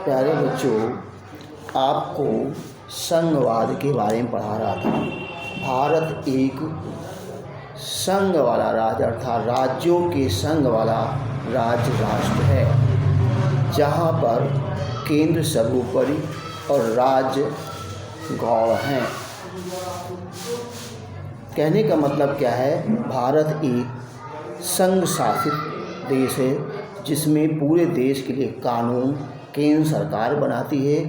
प्यारे बच्चों, आपको संघवाद के बारे में पढ़ा रहा था। भारत एक संघ वाला राज्य अर्थात राज्यों के संघ वाला राज्य राष्ट्र है, जहाँ पर केंद्र सर्वोपरि और राज्य गौण हैं। कहने का मतलब क्या है? भारत एक संघ शासित देश है, जिसमें पूरे देश के लिए कानून केंद्र सरकार बनाती है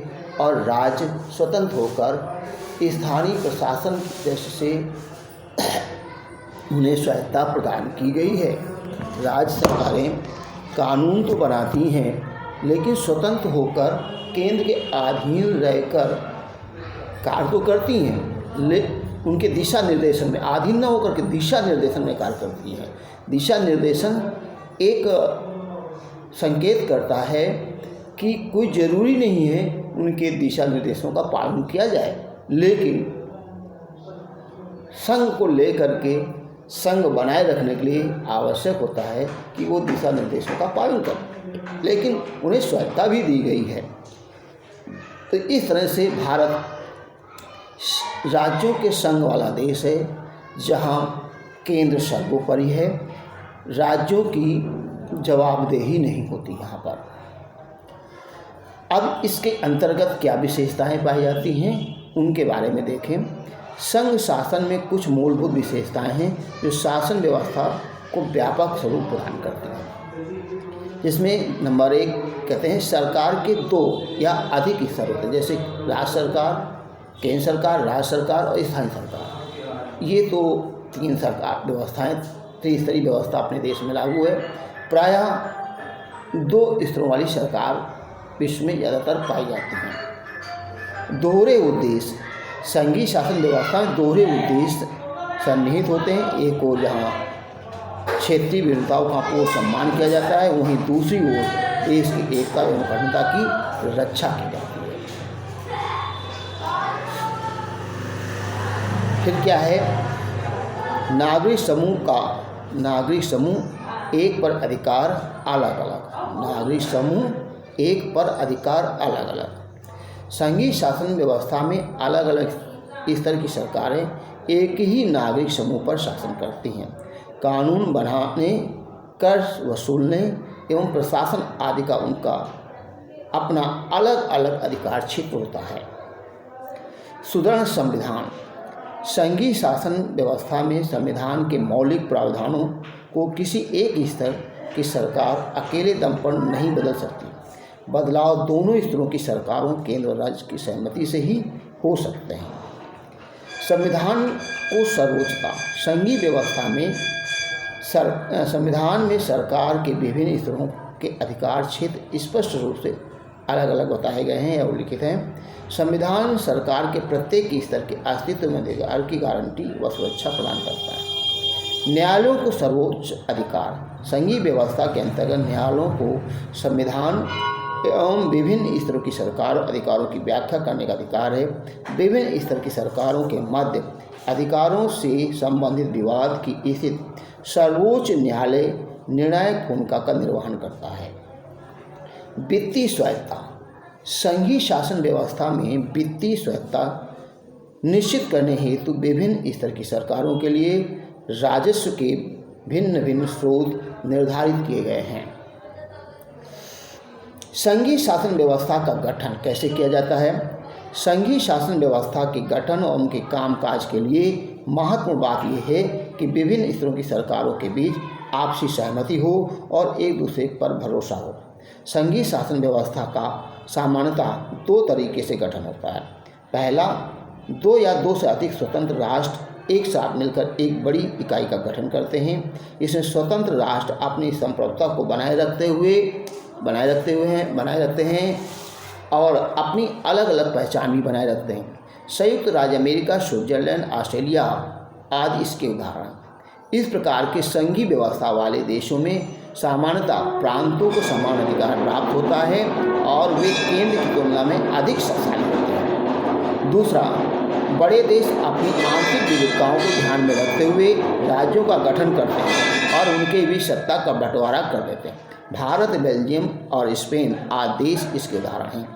और राज्य स्वतंत्र होकर स्थानीय प्रशासन से उन्हें स्वायत्तता प्रदान की गई है। राज्य सरकारें कानून तो बनाती हैं, लेकिन स्वतंत्र होकर केंद्र के अधीन रहकर कार्य तो करती हैं, उनके दिशा निर्देशन में अधीन न होकर के दिशा निर्देशन में कार्य करती हैं। दिशा निर्देशन एक संकेत करता है कि कोई ज़रूरी नहीं है उनके दिशा निर्देशों का पालन किया जाए, लेकिन संघ को लेकर के संघ बनाए रखने के लिए आवश्यक होता है कि वो दिशा निर्देशों का पालन करें, लेकिन उन्हें स्वायत्तता भी दी गई है। तो इस तरह से भारत राज्यों के संघ वाला देश है, जहाँ केंद्र सर्वोपरि है, राज्यों की जवाबदेही नहीं होती यहाँ पर। अब इसके अंतर्गत क्या विशेषताएं पाई जाती हैं, उनके बारे में देखें। संघ शासन में कुछ मूलभूत विशेषताएं हैं जो शासन व्यवस्था को व्यापक स्वरूप प्रदान करती हैं, जिसमें नंबर 1 कहते हैं सरकार के 2 या अधिक स्तर होते हैं, जैसे राज्य सरकार, केंद्र सरकार, राज्य सरकार और स्थानीय सरकार। ये तो 3 सरकार व्यवस्थाएं, त्रिस्तरीय व्यवस्था अपने देश में लागू है। प्रायः 2 स्तरों वाली सरकार विश्व में ज़्यादातर पाई जाती हैं। दोहरे उद्देश्य, संघीय शासन व्यवस्था में दोहरे उद्देश्य सन्निहित होते हैं। एक ओर जहाँ क्षेत्रीय विविधताओं का पूर्ण सम्मान किया जाता है, वहीं दूसरी ओर देश की एकता एवं अखंडता की रक्षा की जाती है। फिर क्या है? नागरिक समूह एक पर अधिकार अलग अलग। नागरिक समूह एक पर अधिकार अलग अलग। संघीय शासन व्यवस्था में अलग अलग स्तर की सरकारें एक ही नागरिक समूह पर शासन करती हैं। कानून बनाने, कर वसूलने एवं प्रशासन आदि का उनका अपना अलग अलग अधिकार क्षेत्र होता है। सुदृढ़ संविधान, संघीय शासन व्यवस्था में संविधान के मौलिक प्रावधानों को किसी एक स्तर की सरकार अकेले दम पर नहीं बदल सकती। बदलाव दोनों स्तरों की सरकारों, केंद्र और राज्य की सहमति से ही हो सकते हैं। संविधान को सर्वोच्चता, संघीय व्यवस्था में संविधान में सरकार के विभिन्न स्तरों के अधिकार क्षेत्र स्पष्ट रूप से अलग अलग बताए गए हैं या उल्लिखित हैं। संविधान सरकार के प्रत्येक स्तर के अस्तित्व में अधिकार की गारंटी व सुरक्षा प्रदान करता है। न्यायालयों को सर्वोच्च अधिकार, संघीय व्यवस्था के अंतर्गत न्यायालयों को संविधान एवं विभिन्न स्तरों की सरकार अधिकारों की व्याख्या करने का अधिकार है। विभिन्न स्तर की सरकारों के मध्य अधिकारों से संबंधित विवाद की स्थिति सर्वोच्च न्यायालय निर्णायक भूमिका का निर्वहन करता है। वित्तीय स्वायत्तता, संघीय शासन व्यवस्था में वित्तीय स्वायत्तता निश्चित करने हेतु विभिन्न स्तर की सरकारों के लिए राजस्व के भिन्न भिन्न स्रोत निर्धारित किए गए हैं। संघीय शासन व्यवस्था का गठन कैसे किया जाता है? संघीय शासन व्यवस्था के गठन और उनके कामकाज के लिए महत्वपूर्ण बात यह है कि विभिन्न स्तरों की सरकारों के बीच आपसी सहमति हो और एक दूसरे पर भरोसा हो। संघीय शासन व्यवस्था का सामान्यतः 2 तरीके से गठन होता है। पहला, 2 या 2 से अधिक स्वतंत्र राष्ट्र एक साथ मिलकर एक बड़ी इकाई का गठन करते हैं। इसमें स्वतंत्र राष्ट्र अपनी संप्रभुता को बनाए रखते हैं और अपनी अलग अलग पहचान भी बनाए रखते हैं। संयुक्त राज्य अमेरिका, स्विट्जरलैंड, ऑस्ट्रेलिया आदि इसके उदाहरण। इस प्रकार के संघीय व्यवस्था वाले देशों में सामान्यतः प्रांतों को समान अधिकार प्राप्त होता है और वे केंद्र की तुलना में अधिक शक्तिशाली होते हैं। दूसरा, बड़े देश अपनी आंतरिक विविधताओं को ध्यान में रखते हुए राज्यों का गठन करते हैं और उनके बीच सत्ता का बंटवारा कर देते हैं। भारत, बेल्जियम और स्पेन आदि देश इसके उदाहरण हैं।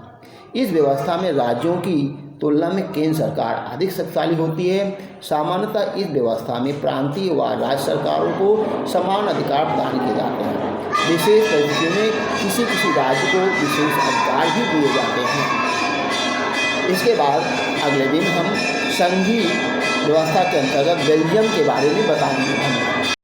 इस व्यवस्था में राज्यों की तुलना में केंद्र सरकार अधिक शक्तिशाली होती है। सामान्यतः इस व्यवस्था में प्रांतीय व राज्य सरकारों को समान अधिकार प्रदान किए जाते हैं। विशेष परिस्थितियों में किसी किसी राज्य को विशेष अधिकार भी दिए जाते हैं। इसके बाद अगले दिन हम संघीय व्यवस्था के अंतर्गत बेल्जियम के बारे में बताएंगे।